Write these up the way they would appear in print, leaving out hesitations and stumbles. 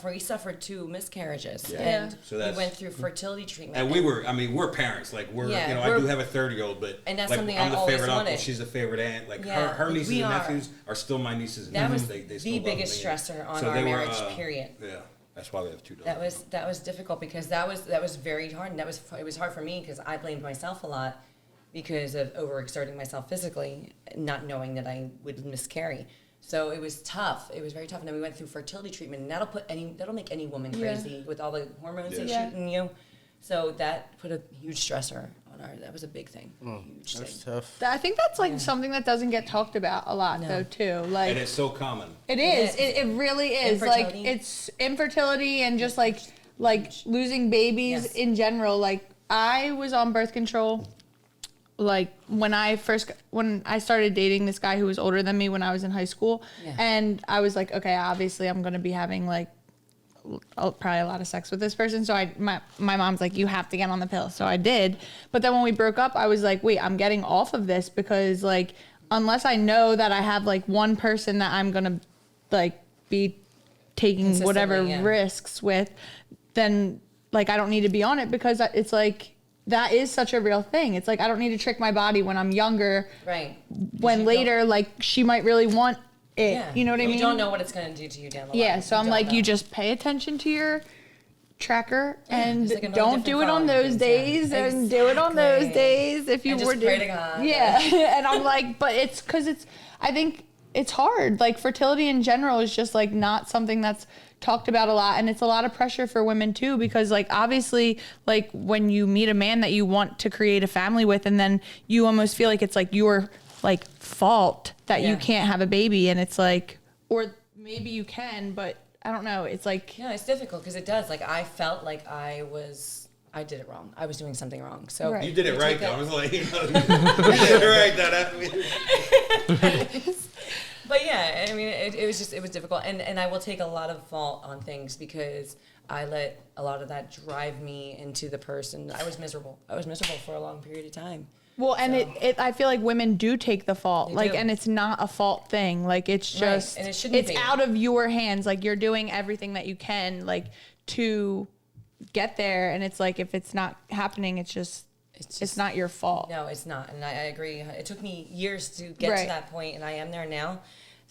We suffered 2 miscarriages, Yeah. and So we went through fertility treatment. And we're parents. Like I do have a 30-year-old, but and that's like, something I'm the always favorite wanted. uncle. She's the favorite aunt. Like Yeah, her nieces and are. nephews are still my nieces and That nephews. was They the still biggest love me. stressor on So our they were, marriage. Period. Yeah, that's why we have 2 daughters. That was difficult because that was very hard, and it was hard for me because I blamed myself a lot because of overexerting myself physically, not knowing that I would miscarry. So it was tough. It was very tough. And then we went through fertility treatment, and that'll make any woman crazy with all the hormones they shoot in you. So that put a huge stressor on that was a big thing. Huge That's thing. tough. I think that's like something that doesn't get talked about a lot though too. Like, And it's so common. it is. It really is. Like Infertility. it's infertility and just like losing babies in general. Like I was on birth control. Like when I started dating this guy who was older than me when I was in high school, and I was like, okay, obviously I'm gonna be having like probably a lot of sex with this person. So my mom's like, you have to get on the pill. So I did. But then when we broke up, I was like, wait, I'm getting off of this because like unless I know that I have like one person that I'm gonna like be taking whatever risks with, then like I don't need to be on it because it's like. That is such a real thing. It's like I don't need to trick my body when I'm younger. Right. When later, like she might really want it. Yeah. You know what I mean? You don't know what it's going to do to you down the line. Yeah. So I'm like, you just pay attention to your tracker and like don't do it on those days and do it on those days if you were doing. Yeah. And I'm like, but it's because I think it's hard. Like fertility in general is just like not something that's talked about a lot, and it's a lot of pressure for women too because like obviously like when you meet a man that you want to create a family with and then you almost feel like it's like your like fault that you can't have a baby, and it's like, or maybe you can, but I don't know, it's like it's difficult because it does, like I felt like I did it wrong. I was doing something wrong. So you did it right though. I was like, you did it right. But yeah, I mean, it was difficult. And I will take a lot of fault on things because I let a lot of that drive me into the person. I was miserable. For a long period of time. Well, and I feel like women do take the fault, and it's not a fault thing. Like it's just, and it shouldn't be. Out of your hands. Like you're doing everything that you can, like to get there. And it's like, if it's not happening, it's not your fault. No, it's not. And I agree. It took me years to get to that point, and I am there now.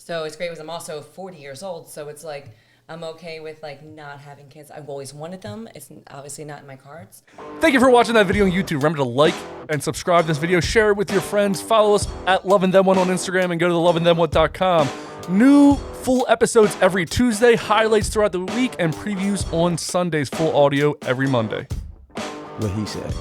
So it's great because I'm also 40 years old. So it's like I'm okay with like not having kids. I've always wanted them. It's obviously not in my cards. Thank you for watching that video on YouTube. Remember to like and subscribe this video. Share it with your friends. Follow us at LoveandThem1 on Instagram and go to theloveandthem1.com. New full episodes every Tuesday, highlights throughout the week, and previews on Sundays. Full audio every Monday. What he said.